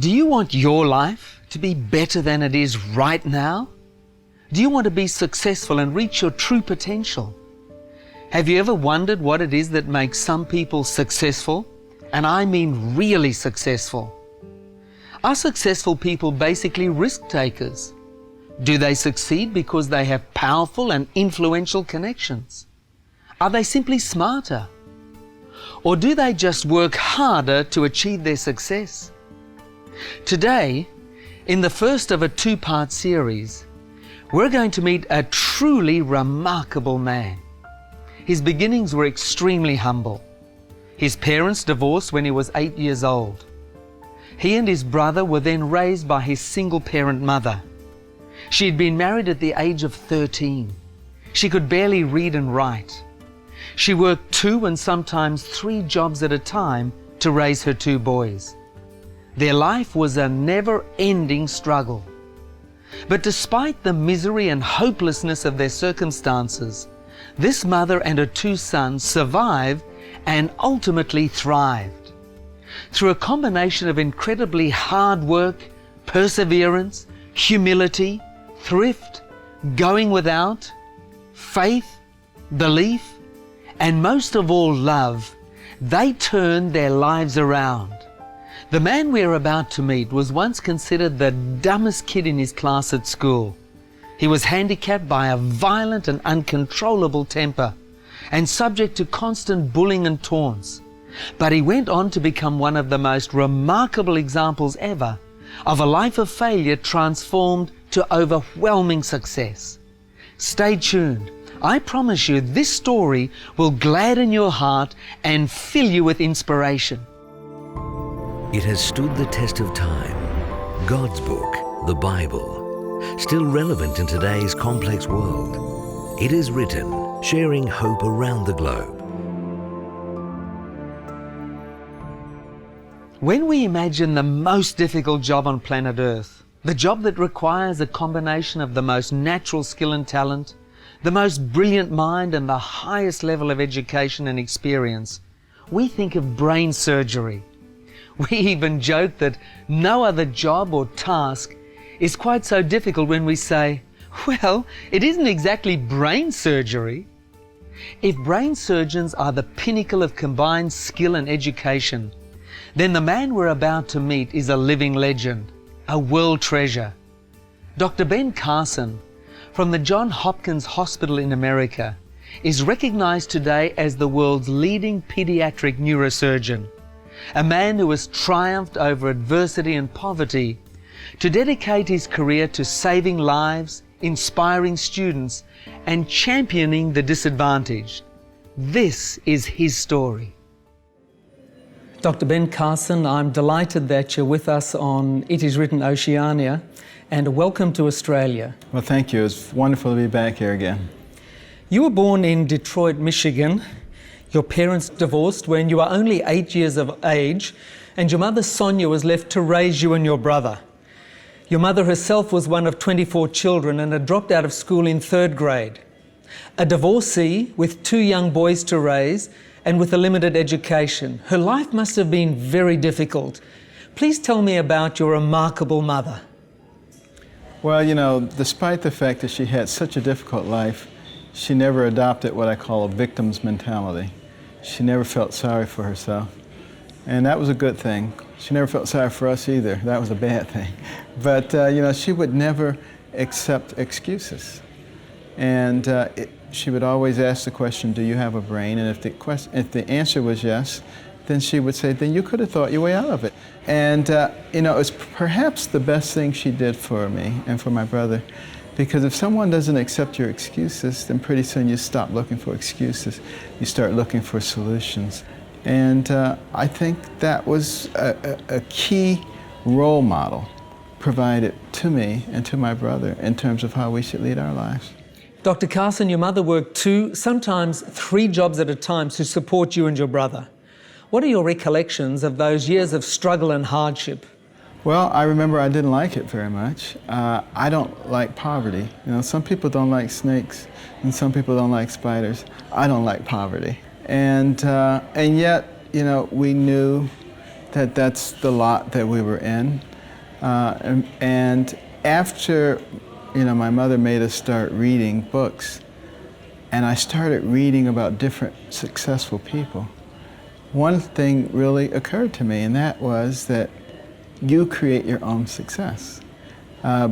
Do you want your life to be better than it is right now? Do you want to be successful and reach your true potential? Have you ever wondered what it is that makes some people successful? And I mean really successful. Are successful people basically risk takers? Do they succeed because they have powerful and influential connections? Are they simply smarter? Or do they just work harder to achieve their success? Today, in the first of a two-part series, we're going to meet a truly remarkable man. His beginnings were extremely humble. His parents divorced when he was 8 years old. He and his brother were then raised by his single-parent mother. She had been married at the age of 13. She could barely read and write. She worked 2 and sometimes 3 jobs at a time to raise her 2 boys. Their life was a never-ending struggle. But despite the misery and hopelessness of their circumstances, this mother and her 2 sons survived and ultimately thrived. Through a combination of incredibly hard work, perseverance, humility, thrift, going without, faith, belief, and most of all love, they turned their lives around. The man we are about to meet was once considered the dumbest kid in his class at school. He was handicapped by a violent and uncontrollable temper and subject to constant bullying and taunts. But he went on to become one of the most remarkable examples ever of a life of failure transformed to overwhelming success. Stay tuned. I promise you this story will gladden your heart and fill you with inspiration. It has stood the test of time. God's book, the Bible, still relevant in today's complex world. It is written, sharing hope around the globe. When we imagine the most difficult job on planet Earth, the job that requires a combination of the most natural skill and talent, the most brilliant mind and the highest level of education and experience, we think of brain surgery. We even joke that no other job or task is quite so difficult when we say, well, it isn't exactly brain surgery. If brain surgeons are the pinnacle of combined skill and education, then the man we're about to meet is a living legend, a world treasure. Dr. Ben Carson, from the Johns Hopkins Hospital in America, is recognized today as the world's leading pediatric neurosurgeon, a man who has triumphed over adversity and poverty to dedicate his career to saving lives, inspiring students, and championing the disadvantaged. This is his story. Dr. Ben Carson, I'm delighted that you're with us on It Is Written Oceania, and welcome to Australia. Well, thank you. It's wonderful to be back here again. You were born in Detroit, Michigan. Your parents divorced when you were only 8 years of age, and your mother Sonia was left to raise you and your brother. Your mother herself was one of 24 children and had dropped out of school in 3rd grade. A divorcee with 2 young boys to raise and with a limited education. Her life must have been very difficult. Please tell me about your remarkable mother. Well, you know, despite the fact that she had such a difficult life, she never adopted what I call a victim's mentality. She never felt sorry for herself, and that was a good thing. She never felt sorry for us either. That was a bad thing. But, you know, she would never accept excuses. And she would always ask the question, do you have a brain? And if the answer was yes, then she would say, then you could have thought your way out of it. And, you know, it's perhaps the best thing she did for me and for my brother, because if someone doesn't accept your excuses, then pretty soon you stop looking for excuses. You start looking for solutions. And I think that was a key role model provided to me and to my brother in terms of how we should lead our lives. Dr. Carson, your mother worked 2, sometimes 3 jobs at a time to support you and your brother. What are your recollections of those years of struggle and hardship? Well, I remember I didn't like it very much. I don't like poverty. You know, some people don't like snakes, and some people don't like spiders. I don't like poverty. And yet, you know, we knew that that's the lot that we were in. And after, my mother made us start reading books, and I started reading about different successful people, one thing really occurred to me, and that was that you create your own success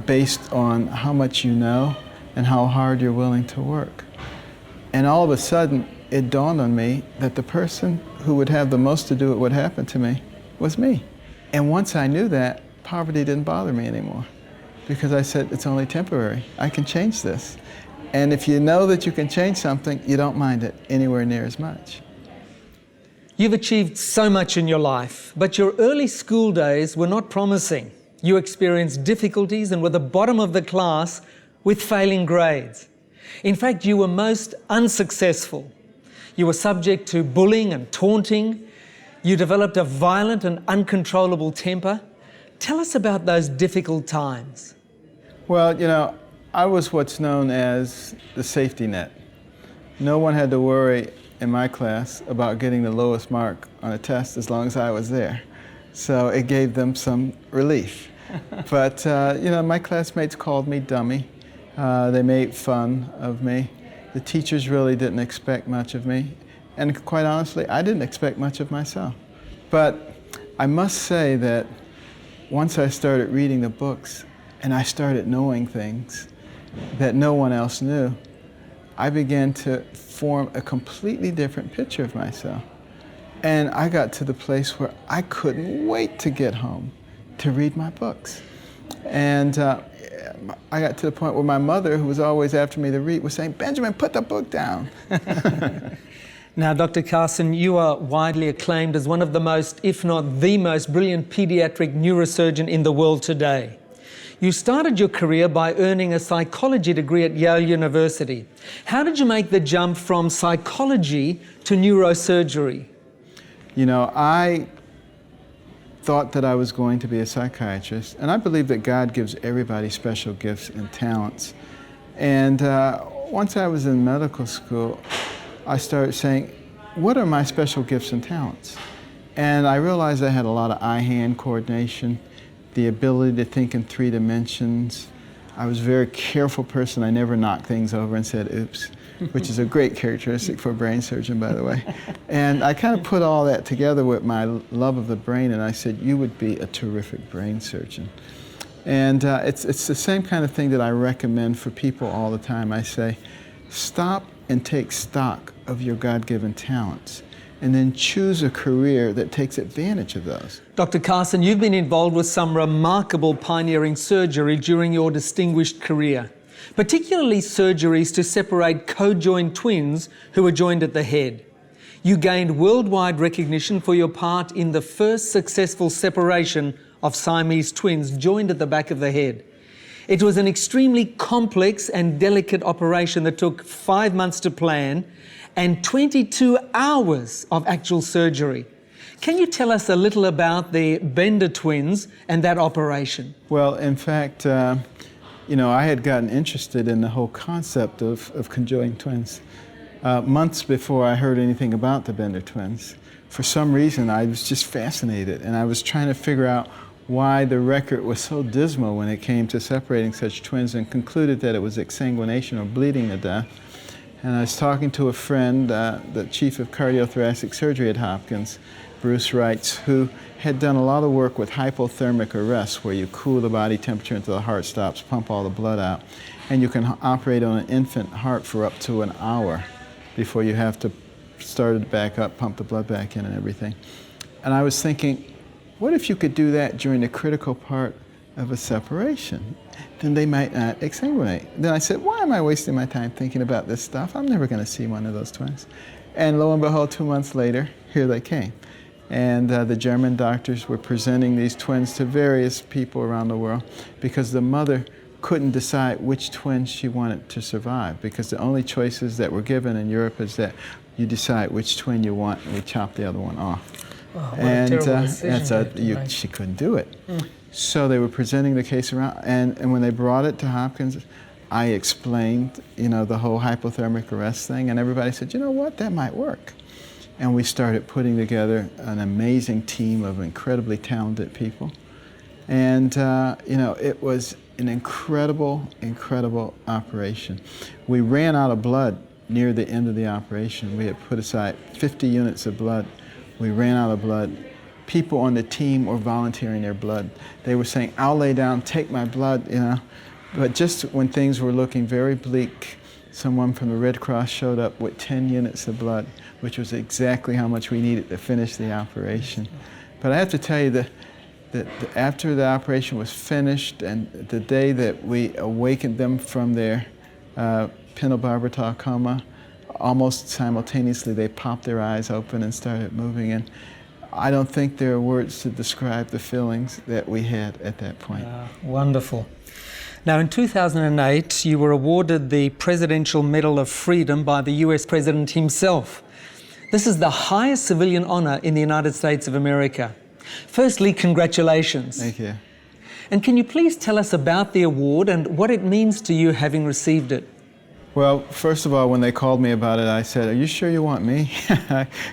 based on how much you know and how hard you're willing to work. And all of a sudden, it dawned on me that the person who would have the most to do with what happened to me was me. And once I knew that, poverty didn't bother me anymore, because I said, it's only temporary. I can change this. And if you know that you can change something, you don't mind it anywhere near as much. You've achieved so much in your life, but your early school days were not promising. You experienced difficulties and were the bottom of the class with failing grades. In fact, you were most unsuccessful. You were subject to bullying and taunting. You developed a violent and uncontrollable temper. Tell us about those difficult times. Well, I was what's known as the safety net. No one had to worry in my class about getting the lowest mark on a test as long as I was there. So it gave them some relief. But, my classmates called me dummy. They made fun of me. The teachers really didn't expect much of me. And quite honestly, I didn't expect much of myself. But I must say that once I started reading the books and I started knowing things that no one else knew, I began to form a completely different picture of myself. And I got to the place where I couldn't wait to get home to read my books. And I got to the point where my mother, who was always after me to read, was saying, "Benjamin, put the book down." Now, Dr. Carson, you are widely acclaimed as one of the most, if not the most brilliant paediatric neurosurgeon in the world today. You started your career by earning a psychology degree at Yale University. How did you make the jump from psychology to neurosurgery? I thought that I was going to be a psychiatrist, and I believe that God gives everybody special gifts and talents. And once I was in medical school, I started saying, what are my special gifts and talents? And I realized I had a lot of eye-hand coordination, the ability to think in 3 dimensions. I was a very careful person. I never knocked things over and said, oops, which is a great characteristic for a brain surgeon, by the way. And I kind of put all that together with my love of the brain, and I said, you would be a terrific brain surgeon. And it's the same kind of thing that I recommend for people all the time. I say, stop and take stock of your God-given talents, and then choose a career that takes advantage of those. Dr. Carson, you've been involved with some remarkable pioneering surgery during your distinguished career, particularly surgeries to separate co-joined twins who were joined at the head. You gained worldwide recognition for your part in the first successful separation of Siamese twins joined at the back of the head. It was an extremely complex and delicate operation that took 5 months to plan and 22 hours of actual surgery. Can you tell us a little about the Bender twins and that operation? Well, in fact, I had gotten interested in the whole concept of conjoined twins months before I heard anything about the Bender twins. For some reason, I was just fascinated, and I was trying to figure out why the record was so dismal when it came to separating such twins, and concluded that it was exsanguination or bleeding to death. And I was talking to a friend, the chief of cardiothoracic surgery at Hopkins, Bruce Wrights, who had done a lot of work with hypothermic arrest, where you cool the body temperature until the heart stops, pump all the blood out, and you can operate on an infant heart for up to an hour before you have to start it back up, pump the blood back in and everything. And I was thinking, what if you could do that during the critical part of a separation? Then they might not exsanguinate. Then I said, why am I wasting my time thinking about this stuff? I'm never going to see one of those twins. And lo and behold, 2 months later, here they came. And the German doctors were presenting these twins to various people around the world because the mother couldn't decide which twins she wanted to survive, because the only choices that were given in Europe is that you decide which twin you want and we chop the other one off. Oh, what a terrible decision she couldn't do it. So they were presenting the case around, and when they brought it to Hopkins, I explained, the whole hypothermic arrest thing, and everybody said, you know what, that might work. and we started putting together an amazing team of incredibly talented people. And it was an incredible, incredible operation. We ran out of blood near the end of the operation. We had put aside 50 units of blood. We ran out of blood. People on the team were volunteering their blood. They were saying, "I'll lay down, take my blood," But just when things were looking very bleak, someone from the Red Cross showed up with 10 units of blood, which was exactly how much we needed to finish the operation. But I have to tell you that after the operation was finished and the day that we awakened them from their pentobarbital coma, almost simultaneously they popped their eyes open and started moving. And I don't think there are words to describe the feelings that we had at that point. Wonderful. Now, in 2008, you were awarded the Presidential Medal of Freedom by the US President himself. This is the highest civilian honor in the United States of America. Firstly, congratulations. Thank you. And can you please tell us about the award and what it means to you having received it? Well, first of all, when they called me about it, I said, "Are you sure you want me?"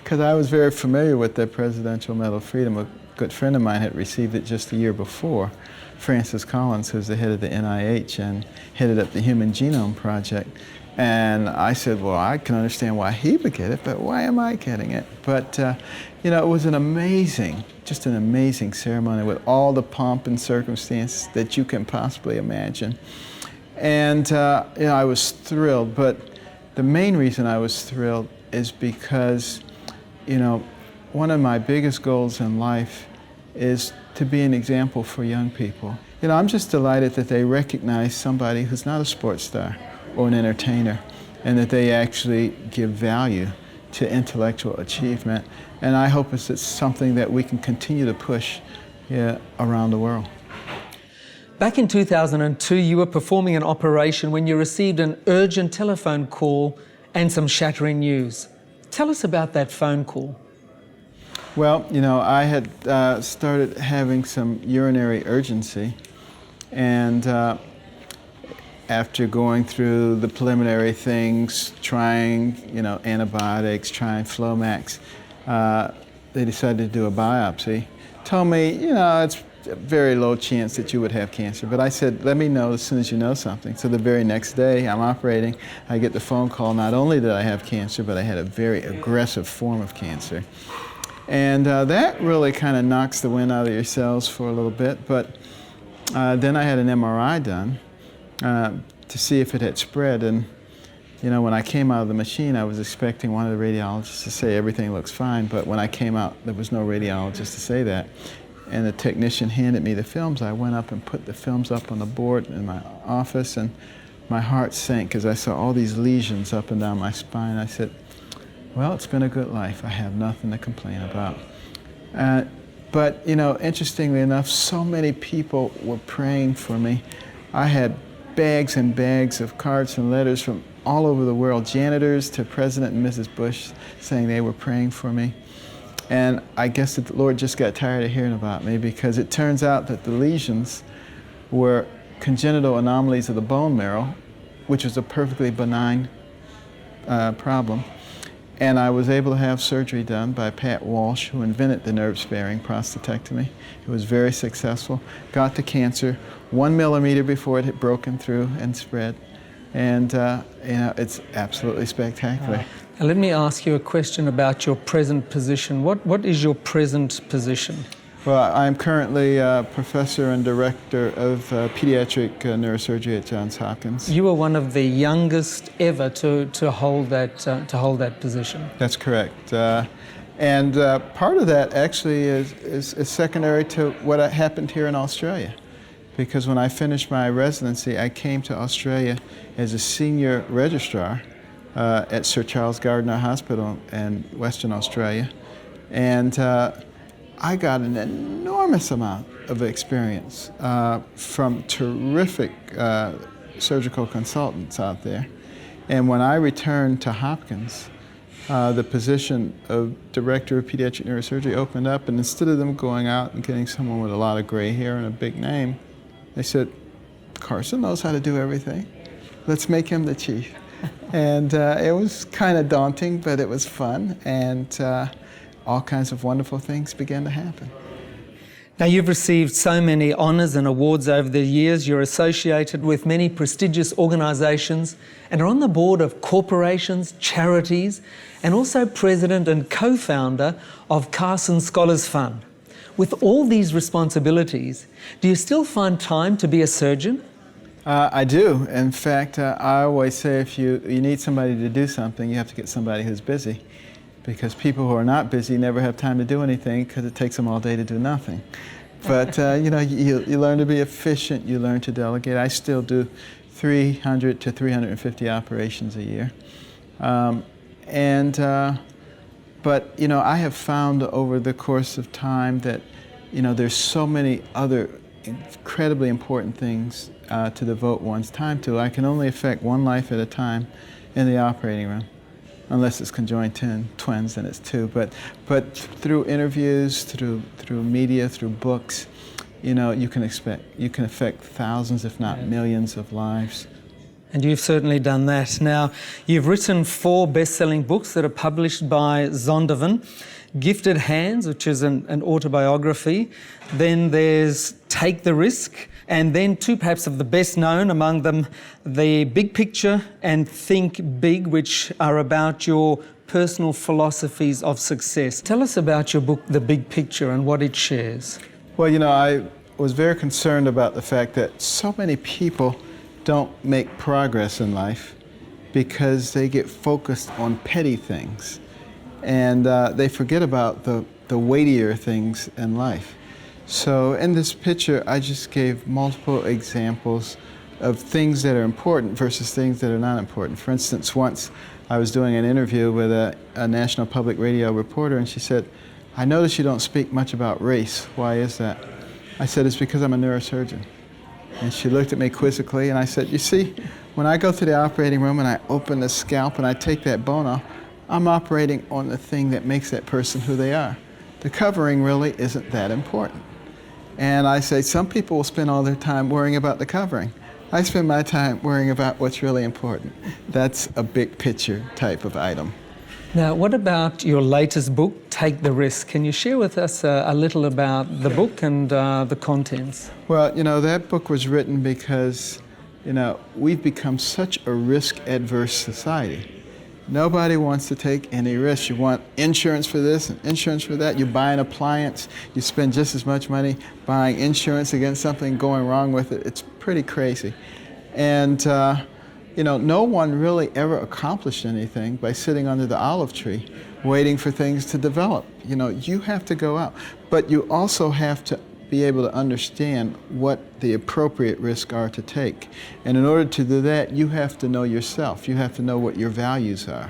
Because I was very familiar with the Presidential Medal of Freedom. A good friend of mine had received it just the year before, Francis Collins, who's the head of the NIH and headed up the Human Genome Project. And I said, well, I can understand why he would get it, but why am I getting it? But, it was just an amazing ceremony with all the pomp and circumstance that you can possibly imagine. And, I was thrilled, but the main reason I was thrilled is because, one of my biggest goals in life is to be an example for young people. I'm just delighted that they recognize somebody who's not a sports star or an entertainer, and that they actually give value to intellectual achievement. And I hope it's something that we can continue to push around the world. Back in 2002, you were performing an operation when you received an urgent telephone call and some shattering news. Tell us about that phone call. Well, I had started having some urinary urgency, and after going through the preliminary things, trying, antibiotics, trying Flomax, they decided to do a biopsy. Told me, it's a very low chance that you would have cancer. But I said, let me know as soon as you know something. So the very next day, I'm operating, I get the phone call, not only did I have cancer, but I had a very aggressive form of cancer. And that really kind of knocks the wind out of your sails for a little bit. But then I had an MRI done to see if it had spread. And, when I came out of the machine, I was expecting one of the radiologists to say everything looks fine. But when I came out, there was no radiologist to say that. And the technician handed me the films. I went up and put the films up on the board in my office, and my heart sank because I saw all these lesions up and down my spine. I said, well, it's been a good life. I have nothing to complain about. But, interestingly enough, so many people were praying for me. I had bags and bags of cards and letters from all over the world, janitors to President and Mrs. Bush, saying they were praying for me. And I guess that the Lord just got tired of hearing about me, because it turns out that the lesions were congenital anomalies of the bone marrow, which was a perfectly benign problem. And I was able to have surgery done by Pat Walsh, who invented the nerve-sparing prostatectomy. It was very successful. Got the cancer 1 millimeter before it had broken through and spread. And it's absolutely spectacular. Now let me ask you a question about your present position. What is your present position? Well, I'm currently professor and director of paediatric neurosurgery at Johns Hopkins. You were one of the youngest ever to hold that position. That's correct. And part of that actually is secondary to what happened here in Australia. Because when I finished my residency, I came to Australia as a senior registrar at Sir Charles Gardner Hospital in Western Australia. And I got an enormous amount of experience from terrific surgical consultants out there. And when I returned to Hopkins, the position of Director of Pediatric Neurosurgery opened up, and instead of them going out and getting someone with a lot of gray hair and a big name, they said, Carson knows how to do everything. Let's make him the chief. And it was kind of daunting, but it was fun, and all kinds of wonderful things began to happen. Now, you've received so many honours and awards over the years. You're associated with many prestigious organisations and are on the board of corporations, charities, and also president and co-founder of Carson Scholars Fund. With all these responsibilities, do you still find time to be a surgeon? I do. In fact, I always say if you need somebody to do something, you have to get somebody who's busy, because people who are not busy never have time to do anything because it takes them all day to do nothing. But you learn to be efficient, you learn to delegate. I still do 300 to 350 operations a year. But I have found over the course of time that there's so many other incredibly important things to devote one's time to. I can only affect one life at a time in the operating room, unless it's conjoined twins, then it's two. But through interviews, through media, through books, you can affect thousands, if not millions, of lives. And you've certainly done that. Now, you've written 4 best-selling books that are published by Zondervan. Gifted Hands, which is an autobiography. Then there's Take the Risk, and then 2 perhaps of the best known, among them The Big Picture and Think Big, which are about your personal philosophies of success. Tell us about your book, The Big Picture, and what it shares. Well, I was very concerned about the fact that so many people don't make progress in life because they get focused on petty things, and they forget about the weightier things in life. So in this picture, I just gave multiple examples of things that are important versus things that are not important. For instance, once I was doing an interview with a national public radio reporter, and she said, "I notice you don't speak much about race. Why is that?" I said, "It's because I'm a neurosurgeon." And she looked at me quizzically, and I said, "You see, when I go to the operating room and I open the scalp and I take that bone off, I'm operating on the thing that makes that person who they are. The covering really isn't that important." And I say, some people will spend all their time worrying about the covering. I spend my time worrying about what's really important. That's a big picture type of item. Now, what about your latest book, Take the Risk? Can you share with us a little about the book and the contents? Well, that book was written because, we've become such a risk-adverse society. Nobody wants to take any risk. You want insurance for this and insurance for that. You buy an appliance, you spend just as much money buying insurance against something going wrong with it. It's pretty crazy. And no one really ever accomplished anything by sitting under the olive tree waiting for things to develop. You have to go out, but you also have to be able to understand what the appropriate risks are to take. And in order to do that, you have to know yourself. You have to know what your values are.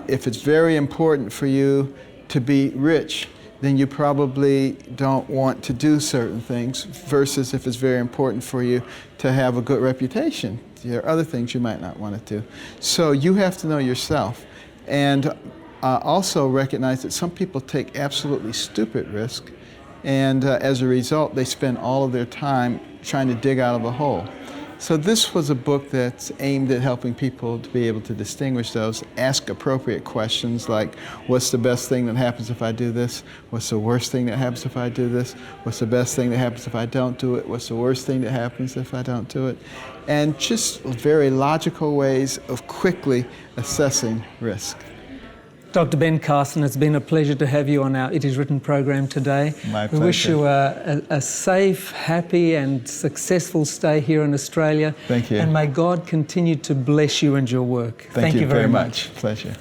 If it's very important for you to be rich, then you probably don't want to do certain things, versus if it's very important for you to have a good reputation. There are other things you might not want to do. So you have to know yourself, and also recognize that some people take absolutely stupid risks, and as a result, they spend all of their time trying to dig out of a hole. So this was a book that's aimed at helping people to be able to distinguish those, ask appropriate questions like, what's the best thing that happens if I do this? What's the worst thing that happens if I do this? What's the best thing that happens if I don't do it? What's the worst thing that happens if I don't do it? And just very logical ways of quickly assessing risk. Dr. Ben Carson, it's been a pleasure to have you on our It Is Written program today. My pleasure. We wish you a safe, happy and successful stay here in Australia. Thank you. And may God continue to bless you and your work. Thank you very much. Pleasure.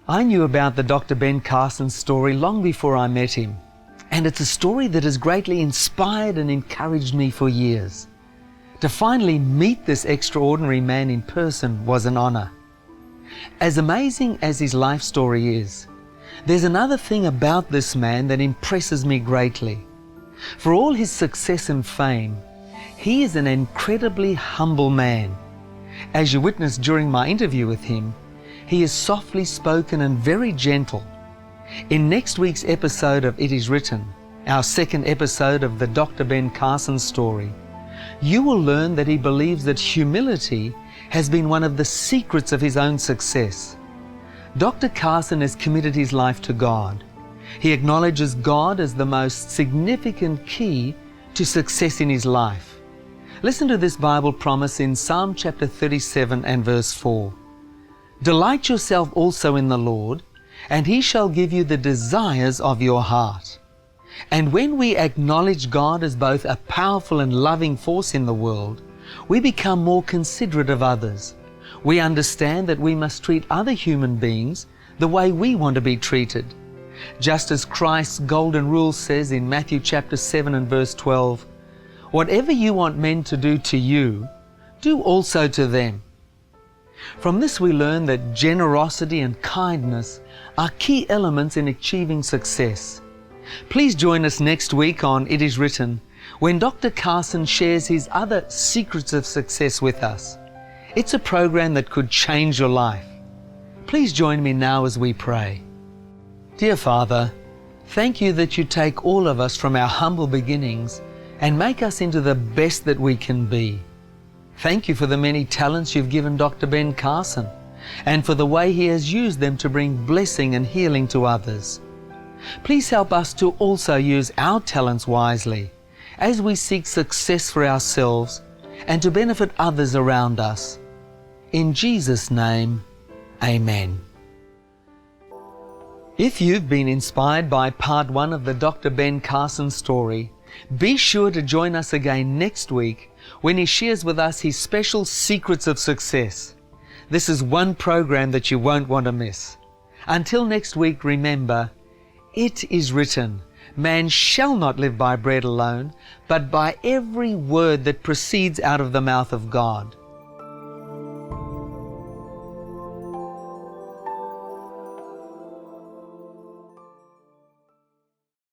I knew about the Dr. Ben Carson story long before I met him, and it's a story that has greatly inspired and encouraged me for years. To finally meet this extraordinary man in person was an honor. As amazing as his life story is, there's another thing about this man that impresses me greatly. For all his success and fame, he is an incredibly humble man. As you witnessed during my interview with him, he is softly spoken and very gentle. In next week's episode of It Is Written, our second episode of the Dr. Ben Carson story, You will learn that he believes that humility has been one of the secrets of his own success. Dr. Carson has committed his life to God. He acknowledges God as the most significant key to success in his life. Listen to this Bible promise in Psalm chapter 37 and verse 4. Delight yourself also in the Lord, and he shall give you the desires of your heart. And when we acknowledge God as both a powerful and loving force in the world, we become more considerate of others. We understand that we must treat other human beings the way we want to be treated. Just as Christ's golden rule says in Matthew chapter 7 and verse 12, whatever you want men to do to you, do also to them. From this we learn that generosity and kindness are key elements in achieving success. Please join us next week on It Is Written, when Dr. Carson shares his other secrets of success with us. It's a program that could change your life. Please join me now as we pray. Dear Father, thank you that you take all of us from our humble beginnings and make us into the best that we can be. Thank you for the many talents you've given Dr. Ben Carson and for the way he has used them to bring blessing and healing to others. Please help us to also use our talents wisely as we seek success for ourselves and to benefit others around us. In Jesus' name, Amen. If you've been inspired by part 1 of the Dr. Ben Carson story, be sure to join us again next week when he shares with us his special secrets of success. This is one program that you won't want to miss. Until next week, remember, it is written, man shall not live by bread alone, but by every word that proceeds out of the mouth of God.